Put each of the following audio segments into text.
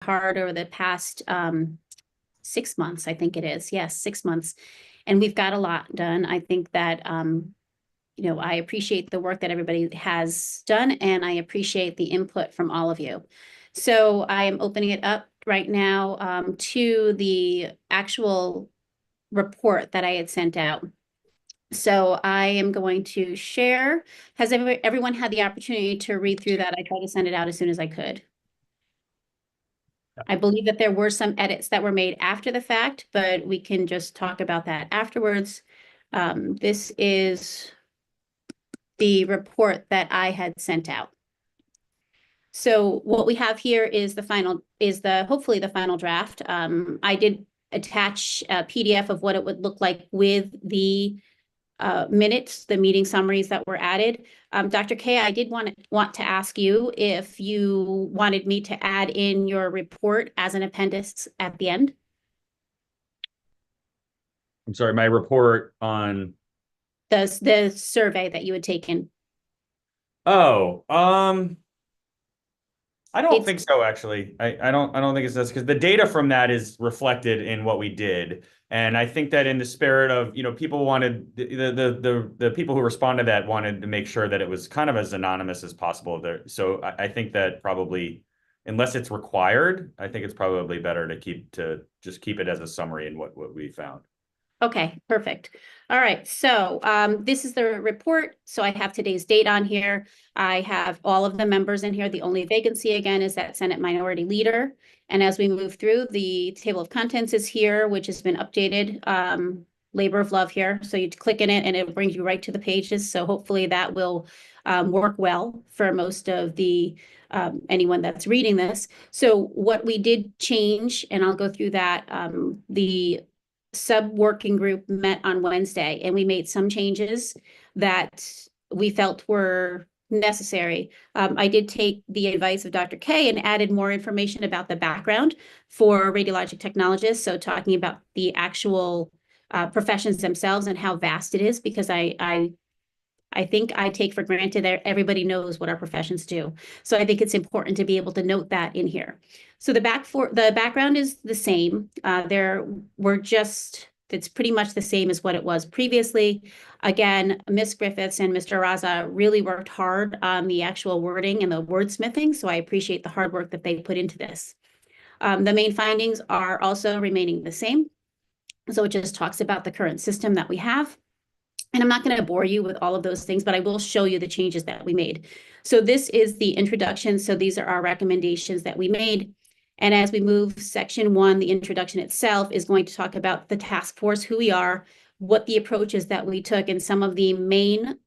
hard over the past 6 months, I think it is. Yes, 6 months. And we've got a lot done. I think that, I appreciate the work that everybody has done, and I appreciate the input from all of you. So I am opening it up right now to the actual report that I had sent out. So I am going to share. Has everyone had the opportunity to read through that? I tried to send it out as soon as I could. I believe that there were some edits that were made after the fact, but we can just talk about that afterwards. This is the report that I had sent out. So what we have here is hopefully the final draft. I did attach a PDF of what it would look like with the minutes, the meeting summaries that were added. Dr. K, I did want to ask you if you wanted me to add in your report as an appendix at the end. I'm sorry, my report on The survey that you had taken. oh, I don't think so, actually. I don't think it's this, because the data from that is reflected in what we did. And I think that in the spirit of, people wanted the people who responded to that wanted to make sure that it was kind of as anonymous as possible there. So I think that probably, unless it's required, I think it's probably better to just keep it as a summary in what we found. Okay, perfect. All right, so this is the report. So I have today's date on here. I have all of the members in here. The only vacancy again is that Senate Minority Leader. And as we move through, the table of contents is here, which has been updated. Labor of love here. So you click in it and it brings you right to the pages. So hopefully that will work well for most of the anyone that's reading this. So what we did change, and I'll go through that, the sub-working group met on Wednesday, and we made some changes that we felt were necessary. I did take the advice of Dr. K and added more information about the background for radiologic technologists. So talking about the actual professions themselves and how vast it is, because I think I take for granted that everybody knows what our professions do. So I think it's important to be able to note that in here. So the background is the same. It's pretty much the same as what it was previously. Again, Ms. Griffiths and Mr. Raza really worked hard on the actual wording and the wordsmithing. So I appreciate the hard work that they put into this. The main findings are also remaining the same. So it just talks about the current system that we have. And I'm not going to bore you with all of those things, but I will show you the changes that we made. So this is the introduction. So these are our recommendations that we made. And as we move section 1, the introduction itself is going to talk about the task force, who we are, what the approaches that we took, and some of the main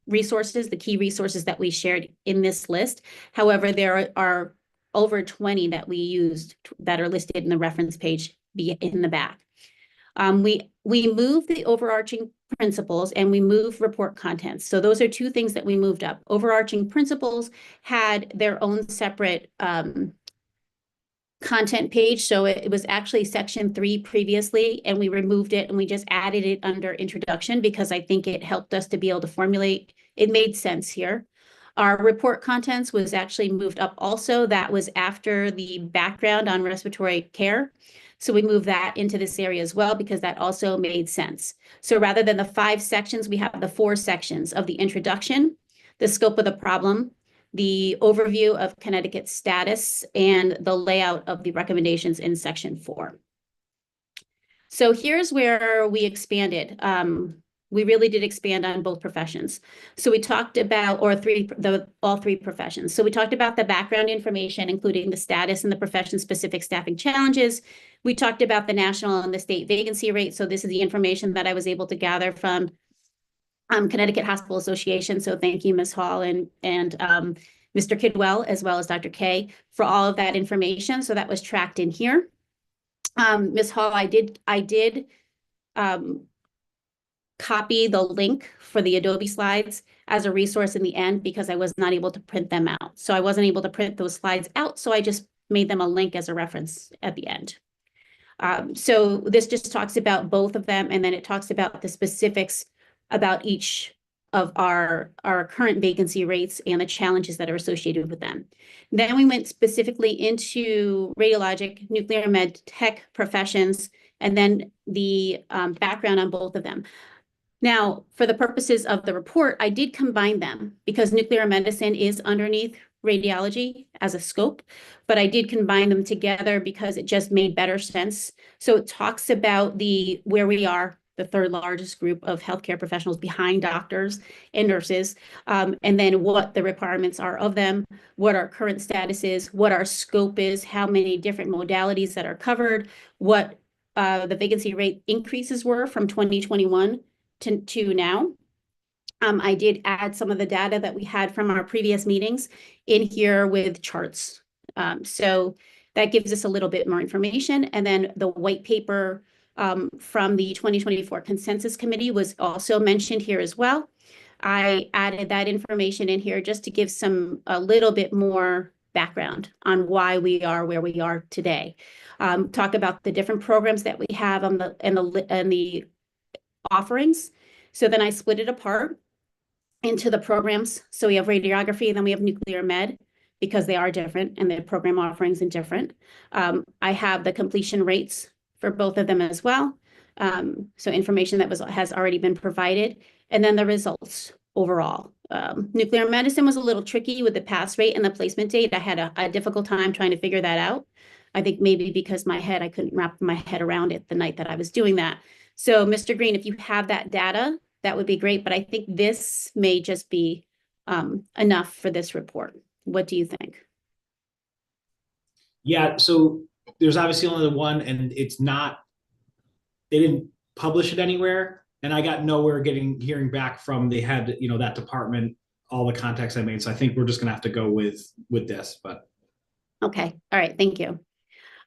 resources, the key resources that we shared in this list. However, there are over 20 that we used that are listed in the reference page in the back. We moved the overarching principles and we moved report contents. So those are two things that we moved up. Overarching principles had their own separate content page. So it was actually section 3 previously, and we removed it and we just added it under introduction because I think it helped us to be able to formulate. It made sense here. Our report contents was actually moved up also. That was after the background on respiratory care. So we moved that into this area as well because that also made sense. So rather than the 5 sections, we have the 4 sections of the introduction, the scope of the problem, the overview of Connecticut's status, and the layout of the recommendations in section 4. So here's where we expanded. We really did expand on both professions. So we talked about, all three professions. So we talked about the background information, including the status and the profession-specific staffing challenges. We talked about the national and the state vacancy rate. So this is the information that I was able to gather from Connecticut Hospital Association. So thank you, Ms. Hall and Mr. Kidwell, as well as Dr. K, for all of that information. So that was tracked in here. Ms. Hall, I did copy the link for the Adobe slides as a resource in the end because I was not able to print them out. So I wasn't able to print those slides out. So I just made them a link as a reference at the end. So this just talks about both of them. And then it talks about the specifics about each of our current vacancy rates and the challenges that are associated with them. Then we went specifically into radiologic, nuclear med tech professions, and then the background on both of them. Now, for the purposes of the report, I did combine them because nuclear medicine is underneath radiology as a scope, but I did combine them together because it just made better sense. So it talks about where we are, the third largest group of healthcare professionals behind doctors and nurses, and then what the requirements are of them, what our current status is, what our scope is, how many different modalities that are covered, what the vacancy rate increases were from 2021 to now. I did add some of the data that we had from our previous meetings in here with charts. So that gives us a little bit more information. And then the white paper from the 2024 Consensus Committee was also mentioned here as well. I added that information in here just to give a little bit more background on why we are where we are today. Talk about the different programs that we have on the offerings. So then I split it apart into the programs. So we have radiography, and then we have nuclear med because they are different and the program offerings are different. I have the completion rates for both of them as well. So information that has already been provided, and then the results overall. Nuclear medicine was a little tricky with the pass rate and the placement date. I had a difficult time trying to figure that out. I think maybe because I couldn't wrap my head around it the night that I was doing that. So Mr. Green, if you have that data, that would be great, but I think this may just be enough for this report. What do you think? Yeah, so there's obviously only the one, and they didn't publish it anywhere, and I got nowhere hearing back from the head, that department, all the contacts I made. So I think we're just gonna have to go with this, but. Okay, all right, thank you.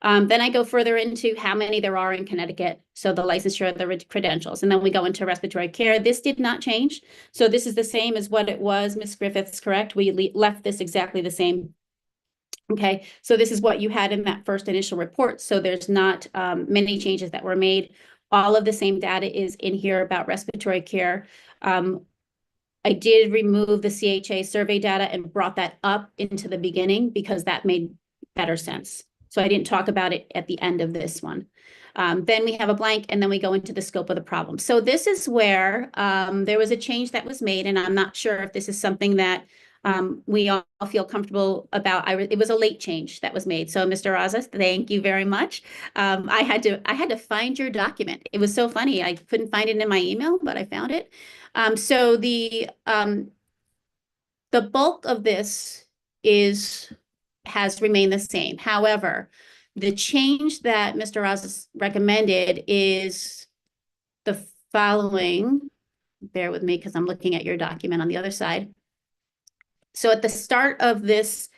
Then I go further into how many there are in Connecticut. So the licensure, the credentials, and then we go into respiratory care. This did not change. So this is the same as what it was. Ms. Griffiths, correct? We left this exactly the same. Okay, so this is what you had in that first initial report. So there's not many changes that were made. All of the same data is in here about respiratory care. I did remove the CHA survey data and brought that up into the beginning because that made better sense. So I didn't talk about it at the end of this one. Then we have a blank, and then we go into the scope of the problem. So this is where there was a change that was made, and I'm not sure if this is something that we all feel comfortable about. It was a late change that was made. So Mr. Raza, thank you very much. I had to find your document. It was so funny. I couldn't find it in my email, but I found it. So the bulk of this has remained the same. However, the change that Mr. Ross recommended is the following. Bear with me because I'm looking at your document on the other side. So at the start of this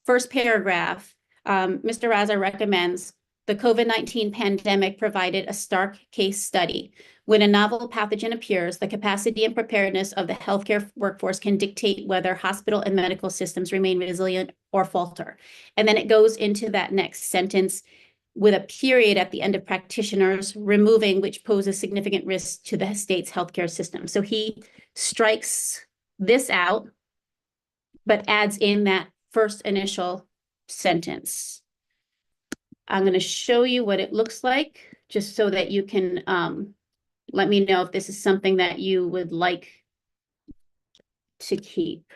first paragraph, Mr. Raza recommends the COVID-19 pandemic provided a stark case study. When a novel pathogen appears, the capacity and preparedness of the healthcare workforce can dictate whether hospital and medical systems remain resilient or falter. And then it goes into that next sentence with a period at the end of practitioners removing, which poses significant risk to the state's healthcare system. So he strikes this out, but adds in that first initial sentence. I'm going to show you what it looks like just so that you can let me know if this is something that you would like to keep.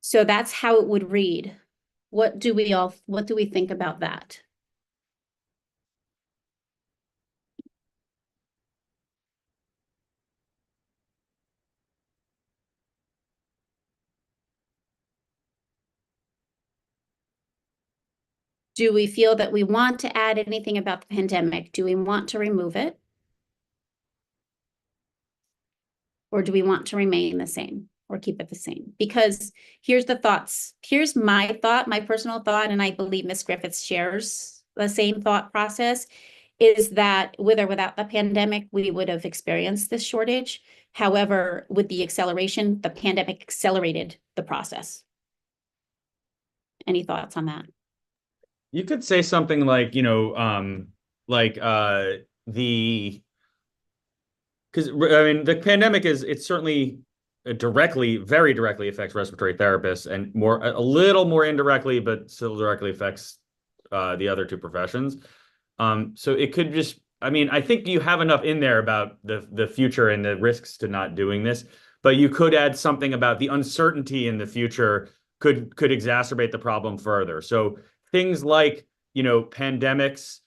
So that's how it would read. What do we think about that? Do we feel that we want to add anything about the pandemic? Do we want to remove it? Or do we want to remain the same or keep it the same? Because here's the thoughts. Here's my thought, my personal thought, and I believe Ms. Griffiths shares the same thought process, is that with or without the pandemic, we would have experienced this shortage. However, with the acceleration, the pandemic accelerated the process. Any thoughts on that? You could say something like, like the because I mean the pandemic it's certainly very directly affects respiratory therapists, and a little more indirectly, but still directly affects the other two professions. So it could just, I mean, I think you have enough in there about the future and the risks to not doing this, but you could add something about the uncertainty in the future could exacerbate the problem further. So things like, pandemics,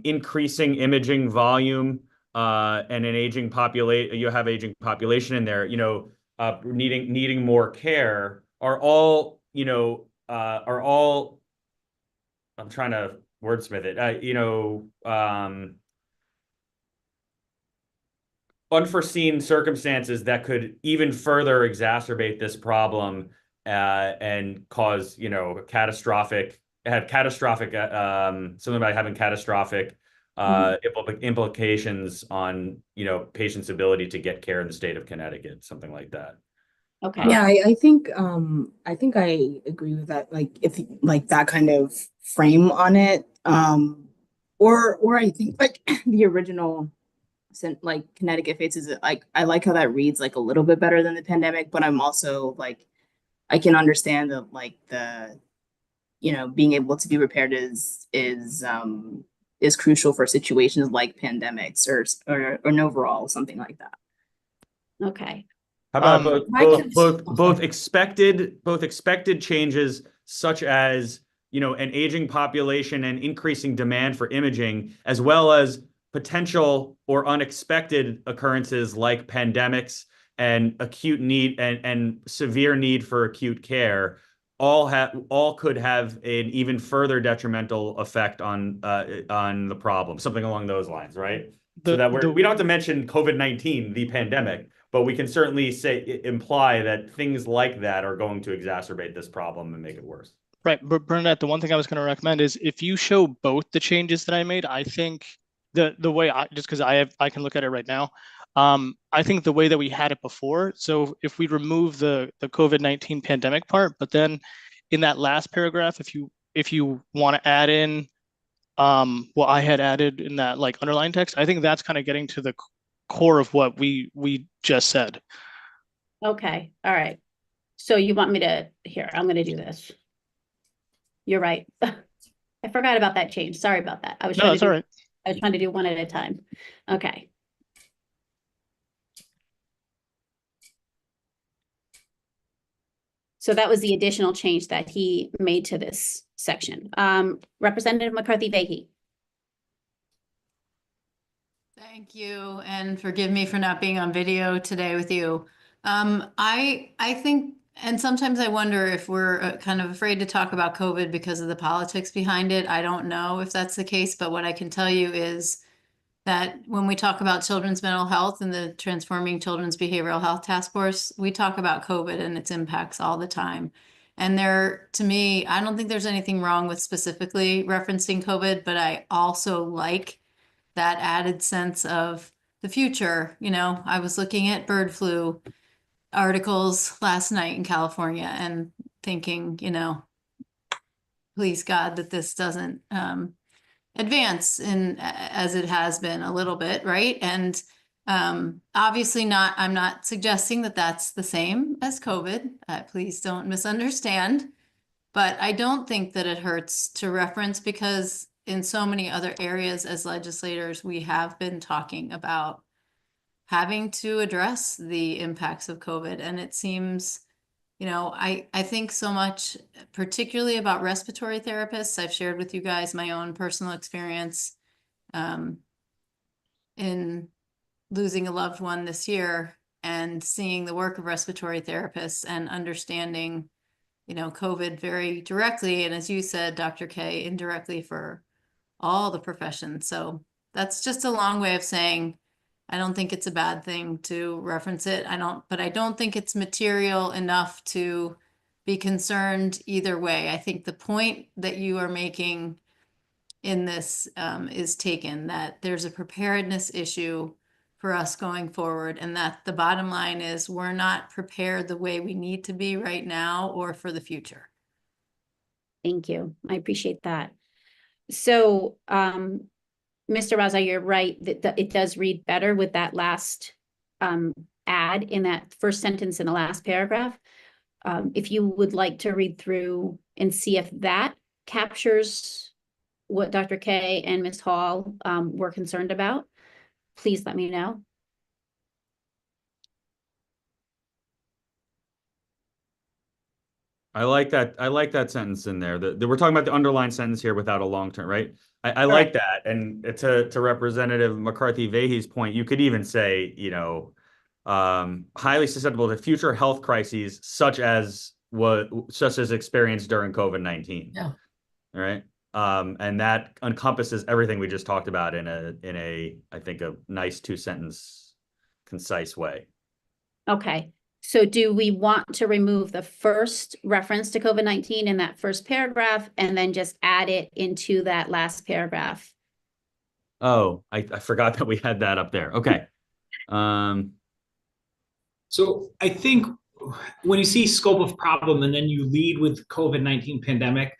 increasing imaging volume, and an aging population, you have aging population in there, needing more care are all, I'm trying to wordsmith it, unforeseen circumstances that could even further exacerbate this problem, and cause, something about having catastrophic implications on, patients' ability to get care in the state of Connecticut, something like that. Okay. Yeah, I think I agree with that. Like if like that kind of frame on it. Or I think like the original like Connecticut Faces it, like I like how that reads like a little bit better than the pandemic, but I'm also like I can understand that like the being able to be prepared is crucial for situations like pandemics or an overall something like that. Okay. How about Okay. both expected changes, such as, an aging population and increasing demand for imaging, as well as potential or unexpected occurrences like pandemics and acute need and severe need for acute care, all could have an even further detrimental effect on the problem, something along those lines, right? So that we don't have to mention COVID-19, the pandemic, but we can certainly imply that things like that are going to exacerbate this problem and make it worse. Right, but Bernadette, the one thing I was going to recommend is if you show both the changes that I made, I think the way just because I can look at it right now, I think the way that we had it before. So if we remove the COVID-19 pandemic part, but then in that last paragraph, if you want to add in what I had added in that like underlying text, I think that's kind of getting to the core of what we just said. Okay. All right. So you want me to, here, I'm going to do this. You're right. I forgot about that change. Sorry about that. I was trying to do one at a time. Okay. So that was the additional change that he made to this section. Representative McCarthy-Vahey. Thank you, and forgive me for not being on video today with you. I think, and sometimes I wonder if we're kind of afraid to talk about COVID because of the politics behind it. I don't know if that's the case, but what I can tell you is that when we talk about children's mental health and the Transforming Children's Behavioral Health Task Force, we talk about COVID and its impacts all the time. And to me, I don't think there's anything wrong with specifically referencing COVID, but I also like that added sense of the future. I was looking at bird flu articles last night in California and thinking, please God that this doesn't advance as it has been a little bit, right? And obviously I'm not suggesting that that's the same as COVID. Please don't misunderstand. But I don't think that it hurts to reference, because in so many other areas as legislators, we have been talking about having to address the impacts of COVID. And it seems, I think so much, particularly about respiratory therapists. I've shared with you guys my own personal experience in losing a loved one this year and seeing the work of respiratory therapists and understanding, COVID very directly. And as you said, Dr. K, indirectly for all the professions. So that's just a long way of saying, I don't think it's a bad thing to reference it. But I don't think it's material enough to be concerned either way. I think the point that you are making in this is taken, that there's a preparedness issue for us going forward, and that the bottom line is we're not prepared the way we need to be right now or for the future. Thank you. I appreciate that. So, Mr. Raza, you're right that it does read better with that last add in that first sentence in the last paragraph. If you would like to read through and see if that captures what Dr. K and Ms. Hall were concerned about, please let me know. I like that sentence in there. We're talking about the underlined sentence here without a long term, right? I like that. And to Representative McCarthy-Vahey's point, you could even say, highly susceptible to future health crises such as experienced during COVID-19. Yeah. All right. And that encompasses everything we just talked about in a I think a nice 2-sentence concise way. Okay. So do we want to remove the first reference to COVID-19 in that first paragraph and then just add it into that last paragraph? Oh, I forgot that we had that up there. Okay. So I think when you see scope of problem and then you lead with COVID-19 pandemic,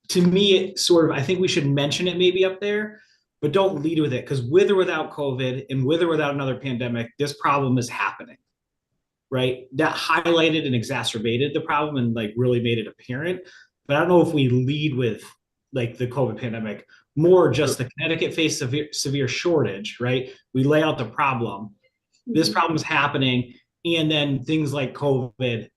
to me, it sort of, I think we should mention it maybe up there, but don't lead with it, because with or without COVID and with or without another pandemic, this problem is happening, right? That highlighted and exacerbated the problem and like really made it apparent. But I don't know if we lead with like the COVID pandemic, more just the Connecticut faced severe shortage, right? We lay out the problem. This problem is happening. And then things like COVID,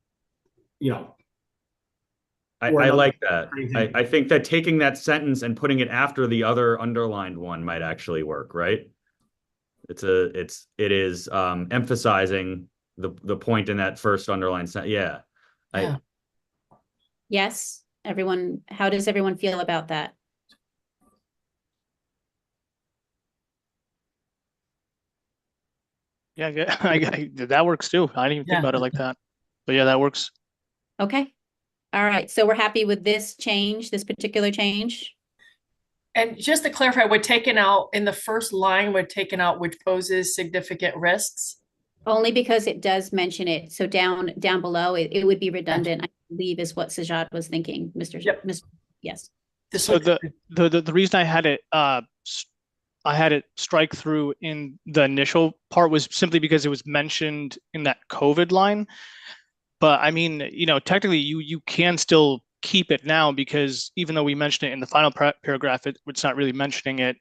I like that. I think that taking that sentence and putting it after the other underlined one might actually work, right? It is emphasizing the point in that first underlined sentence. Yeah. Yeah. Yes, everyone, how does everyone feel about that? Yeah, that works too. I didn't even think about it like that. But yeah, that works. Okay. All right. So we're happy with this change, this particular change. And just to clarify, we're taking out in the first line, we're taking out which poses significant risks. Only because it does mention it. So down below, it would be redundant, I believe, is what Sajad was thinking, Mr. Yep. Yes. So the reason I had it strike through in the initial part was simply because it was mentioned in that COVID line. But I mean, technically you can still keep it now, because even though we mentioned it in the final paragraph, it's not really mentioning it.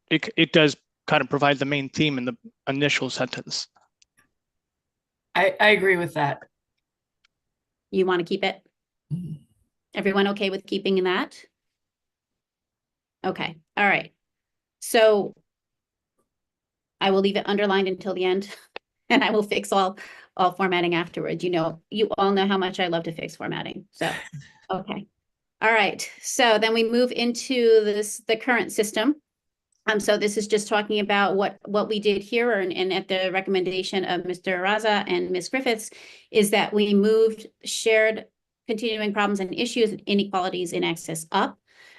It does kind of provide the main theme in the initial sentence. I agree with that. You want to keep it? Everyone okay with keeping that? Okay. All right. So I will leave it underlined until the end, and I will fix all formatting afterwards. You all know how much I love to fix formatting. So, okay. All right. So then we move into the current system. So this is just talking about what we did here, and at the recommendation of Mr. Raza and Ms. Griffiths, is that we moved shared continuing problems and issues and inequalities in access up,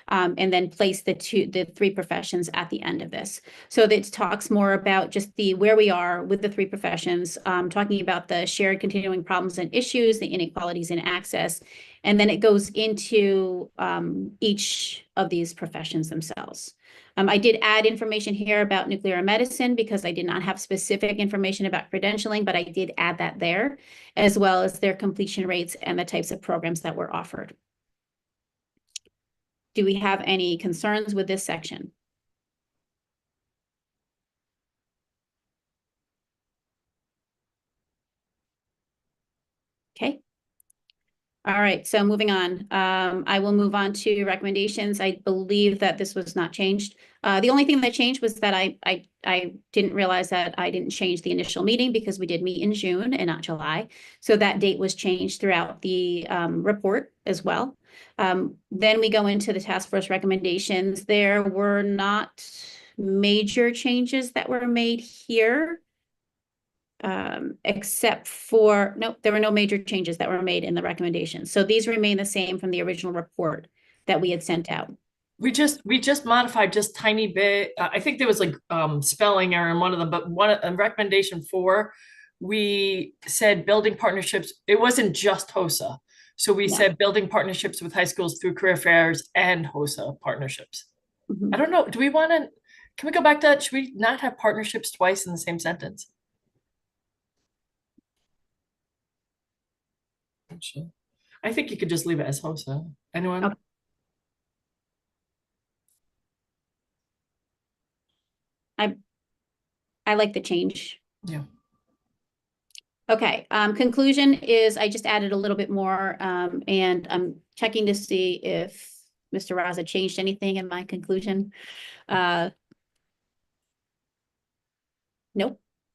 and then place the 3 professions at the end of this. So that talks more about just where we are with the 3 professions, talking about the shared continuing problems and issues, the inequalities in access, and then it goes into each of these professions themselves. I did add information here about nuclear medicine because I did not have specific information about credentialing, but I did add that there, as well as their completion rates and the types of programs that were offered. Do we have any concerns with this section? Okay. All right, so moving on. I will move on to recommendations. I believe that this was not changed. The only thing that changed was that I didn't realize that I didn't change the initial meeting because we did meet in June and not July. So that date was changed throughout the report as well. Then we go into the task force recommendations. There were not major changes that were made here. except for, nope, there were no major changes that were made in the recommendations. So these remain the same from the original report that we had sent out. We just modified just tiny bit. I think there was like spelling error in one of them, but recommendation 4, we said building partnerships. It wasn't just HOSA. So we No. said building partnerships with high schools through career fairs and HOSA partnerships. Mhm. I don't know. Do we want to, can we go back to that? Should we not have partnerships twice in the same sentence? I think you could just leave it as HOSA. Anyone? Okay. I like the change. Yeah. Okay, conclusion is I just added a little bit more, and I'm checking to see if Mr. Raza changed anything in my conclusion. Nope,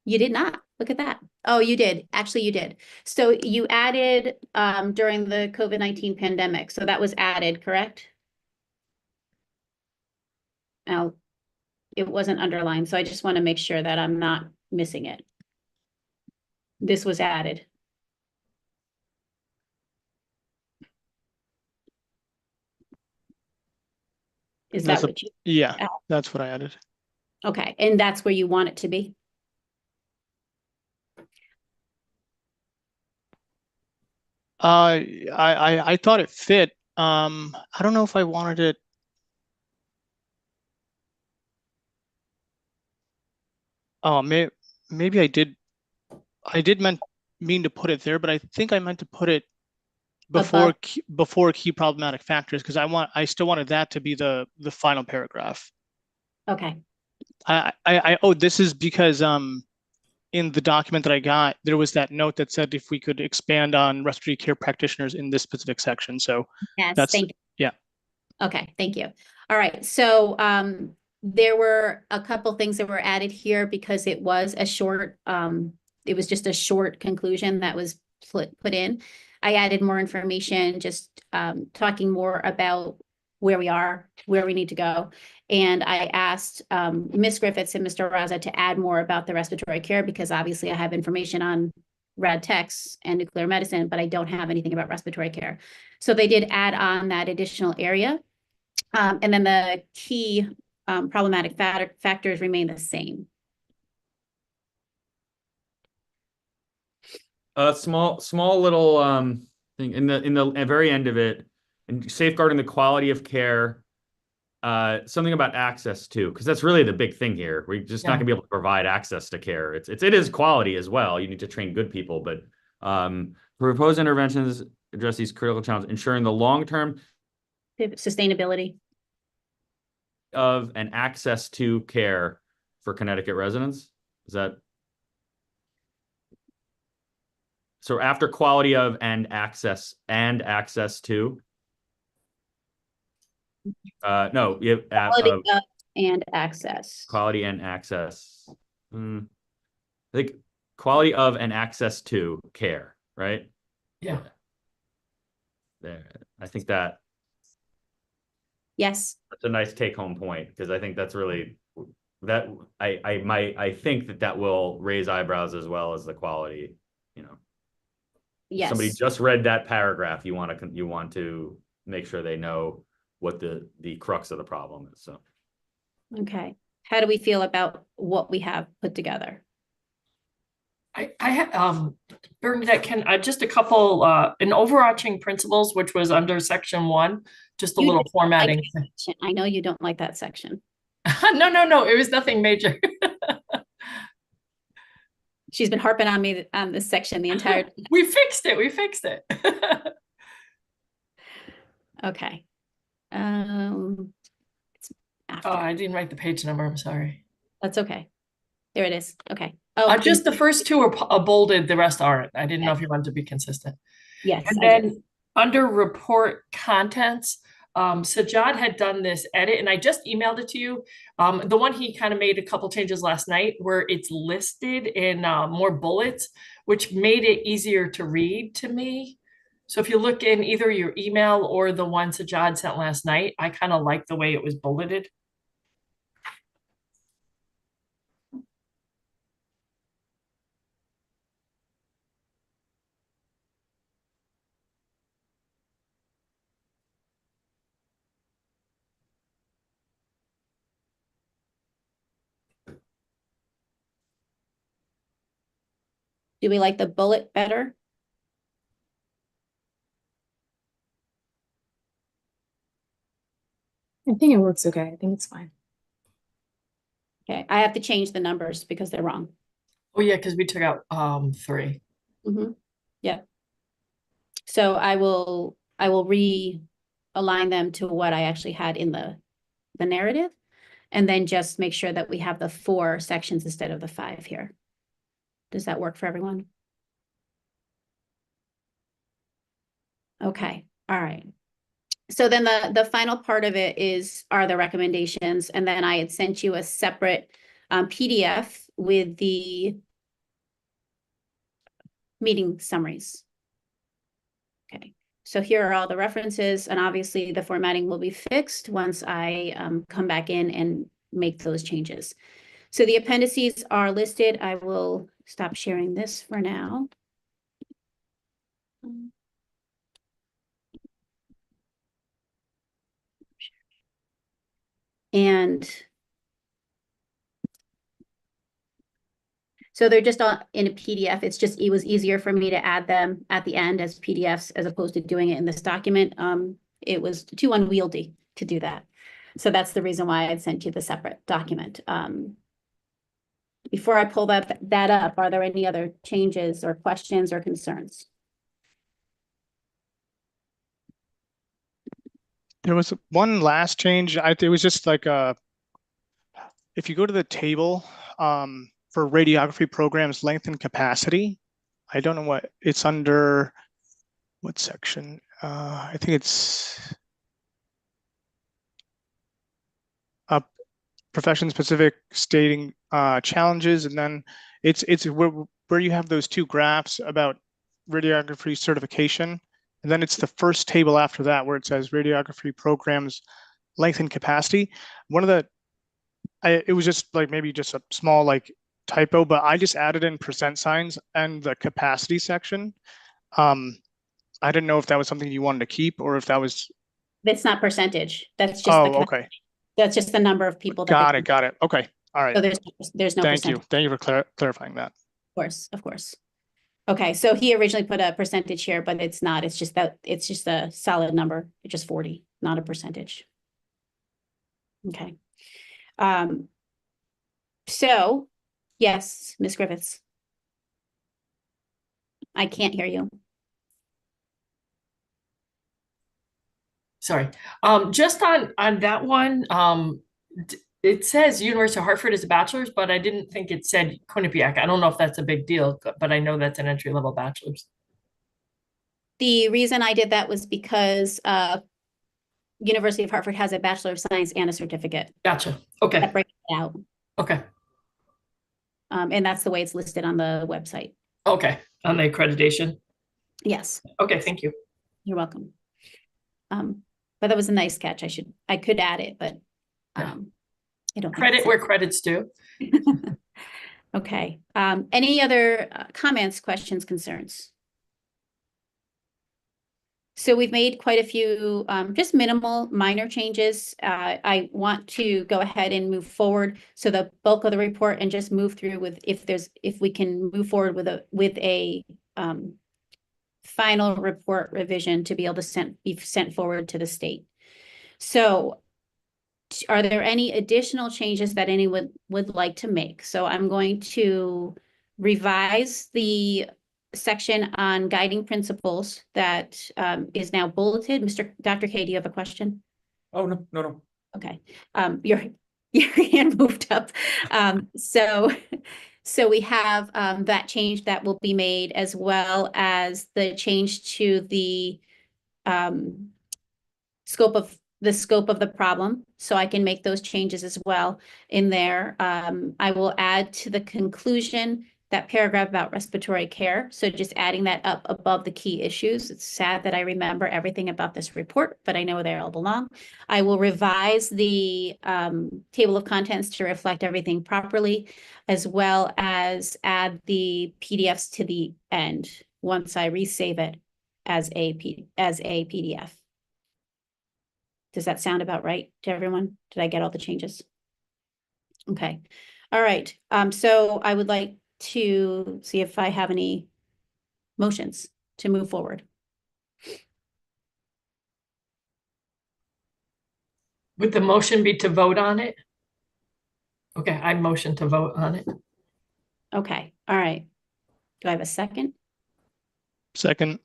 you did not. Look at that. Oh, you did. Actually, you did. So you added during the COVID-19 pandemic. So that was added, correct? Now, it wasn't underlined, so I just want to make sure that I'm not missing it. This was added. Is That's that what you, Yeah, Oh. that's what I added. okay, and that's where you want it to be? I thought it fit. I don't know if I wanted it. Oh, maybe I did. I did mean to put it there, but I think I meant to put it before key problematic factors, because I still wanted that to be the final paragraph. Okay, Oh, this is because in the document that I got, there was that note that said if we could expand on respiratory care practitioners in this specific section. So yes, that's, thank you. yeah. Okay, thank you. All right, so there were a couple things that were added here because it was a short, it was just a short conclusion that was put in. I added more information, just talking more about where we are, where we need to go. And I asked Ms. Griffiths and Mr. Raza to add more about the respiratory care because obviously I have information on rad techs and nuclear medicine, but I don't have anything about respiratory care. So they did add on that additional area. And then the key problematic factors remain the same. A small little thing in the very end of it, and safeguarding the quality of care. Something about access too, because that's really the big thing here. We're just not gonna be able to provide access to care. It is quality as well. You need to train good people, but proposed interventions address these critical challenges, ensuring the long-term Sustainability. of and access to care for Connecticut residents. Is that so? After quality of and access to. No, you have Quality of and access. quality and access. I think quality of and access to care, right? Yeah. There, I think that's Yes. a nice take-home point because I think that's really that I think that will raise eyebrows as well as the quality. You know, Yes. somebody just read that paragraph. You want to make sure they know what the crux of the problem is. So, okay. How do we feel about what we have put together? I had Bernadette, can just a couple in overarching principles, which was under section 1, just a You little didn't like formatting. that section. I know you don't like that section. No, it was nothing major. She's been harping on me on this section the entire time. We fixed it. Okay. It's after. Oh, I didn't write the page number. I'm sorry. That's okay. There it is. Okay. Oh, Just the first 2 are bolded, the rest aren't. I didn't know if you wanted to be consistent. yes. And I did. then under report contents, Sajad had done this edit and I just emailed it to you. The one he kind of made a couple changes last night where it's listed in more bullets, which made it easier to read to me. So if you look in either your email or the one Sajad sent last night, I kind of like the way it was bulleted. Do we like the bullet better? I think it works okay. I think it's fine. Okay, I have to change the numbers because they're wrong. Oh yeah, because we took out 3. Yeah. So I will realign them to what I actually had in the narrative, and then just make sure that we have the 4 sections instead of the 5 here. Does that work for everyone? Okay, all right. So then the final part of it are the recommendations, and then I had sent you a separate PDF with the meeting summaries. Okay, so here are all the references, and obviously the formatting will be fixed once I come back in and make those changes. So the appendices are listed. I will stop sharing this for now. And so they're just all in a PDF. It was easier for me to add them at the end as PDFs as opposed to doing it in this document. It was too unwieldy to do that. So that's the reason why I sent you the separate document. Before I pull that up, are there any other changes or questions or concerns? There was one last change. It was just like if you go to the table for radiography programs length and capacity, I don't know what it's under. What section? I think it's profession specific stating challenges, and then it's where you have those 2 graphs about radiography certification, and then it's the first table after that where it says radiography programs length and capacity. One of the it was just like maybe just a small like typo, but I just added in percent signs and the capacity section. I didn't know if that was something you wanted to keep or if that was. That's not percentage. That's just okay. That's just the number of people. Got it. Okay. All right. So there's no Thank you. percentage. Thank you for clarifying that. Of course. Okay, so he originally put a percentage here, but it's not. It's just a solid number. It's just 40, not a percentage. Okay. So yes, Ms. Griffiths. I can't hear you. Sorry. Just on that one, it says University of Hartford is a bachelor's, but I didn't think it said Quinnipiac. I don't know if that's a big deal, but I know that's an entry-level bachelor's. The reason I did that was because University of Hartford has a Bachelor of Science and a certificate. Gotcha. Okay. That breaks it out. Okay. And that's the way it's listed on the website. Okay. On the accreditation. Yes. Okay. Thank you. You're welcome. But that was a nice catch. I could add it, but I don't credit where credit's due. Okay. Any other comments, questions, concerns? So we've made quite a few just minimal minor changes. I want to go ahead and move forward. So the bulk of the report and just move through with if we can move forward with a final report revision to be able to be sent forward to the state. So are there any additional changes that anyone would like to make? So I'm going to revise the section on guiding principles that is now bulleted. Dr. K, do you have a question? Oh, no. Okay. Your hand moved up. So we have that change that will be made, as well as the change to the scope of the problem. So I can make those changes as well in there. I will add to the conclusion that paragraph about respiratory care. So just adding that up above the key issues. It's sad that I remember everything about this report, but I know they all belong. I will revise the table of contents to reflect everything properly, as well as add the PDFs to the end once I resave it as a PDF. Does that sound about right to everyone? Did I get all the changes? Okay. All right. So I would like to see if I have any motions to move forward. Would the motion be to vote on it? Okay, I motion to vote on it. Okay, all right. Do I have a second? Second.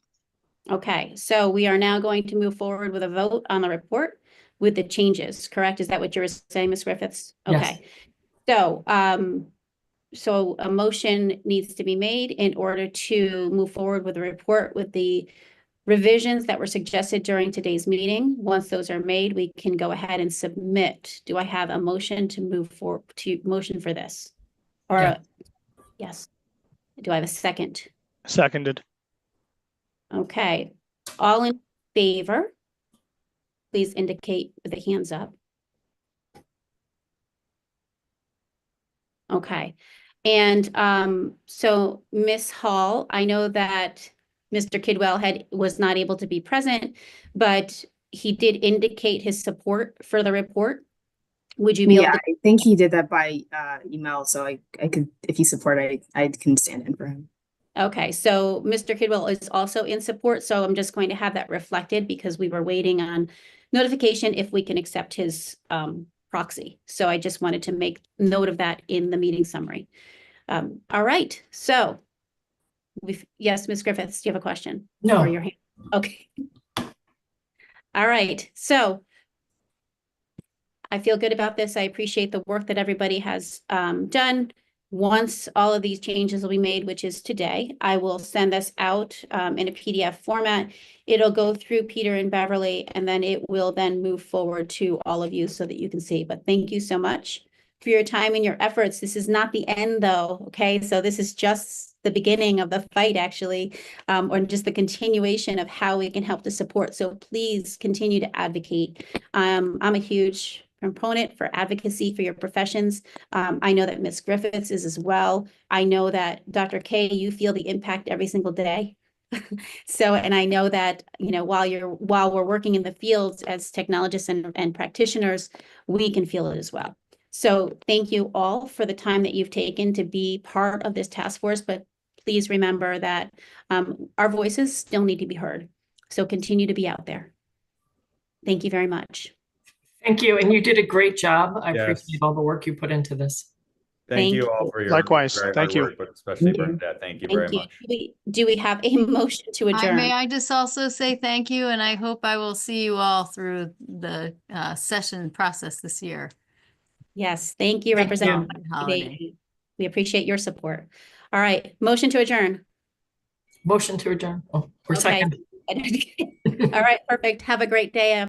Okay, so we are now going to move forward with a vote on the report with the changes, correct? Is that what you were saying, Ms. Griffiths? Yes. Okay. So, so a motion needs to be made in order to move forward with the report with the revisions that were suggested during today's meeting. Once those are made, we can go ahead and submit. Do I have a motion to move forward, to motion for this? Or, Yeah. yes. Do I have a second? Seconded. Okay, all in favor, please indicate with the hands up. Okay, and so Miss Hall, I know that Mr. Kidwell was not able to be present, but he did indicate his support for the report. Would you be able Yeah, to? I think he did that by email, so I could, if he support, I can stand in for him. Okay, so Mr. Kidwell is also in support, so I'm just going to have that reflected because we were waiting on notification if we can accept his proxy. So I just wanted to make note of that in the meeting summary. All right, so yes, Ms. Griffiths, do you have a question? No. Or your hand? Okay. All right, so I feel good about this. I appreciate the work that everybody has done. Once all of these changes will be made, which is today, I will send this out in a PDF format. It'll go through Peter and Beverly, and then it will then move forward to all of you so that you can see. But thank you so much for your time and your efforts. This is not the end though, okay? So this is just the beginning of the fight actually, or just the continuation of how we can help to support. So please continue to advocate. I'm a huge proponent for advocacy for your professions. I know that Ms. Griffiths is as well. I know that Dr. K, you feel the impact every single day. So, and I know that, you know, while we're working in the fields as technologists and practitioners, we can feel it as well. So thank you all for the time that you've taken to be part of this task force, but please remember that our voices still need to be heard. So continue to be out there. Thank you very much. Thank you, and you did a great job. I Yes. appreciate all the work you put into this. Thank you Thank all you. for your Likewise. very Thank hard you. work, but especially Thank you. Bernadette. Thank you very Thank you. much. Do we have a motion to adjourn? May I just also say thank you, and I hope I will see you all through the session process this year. Yes, thank you, Thank Representative. you. Holiday. Davey. We appreciate your support. All right, motion to adjourn. Motion to adjourn. Oh, or Okay. second. All right, perfect. Have a great day.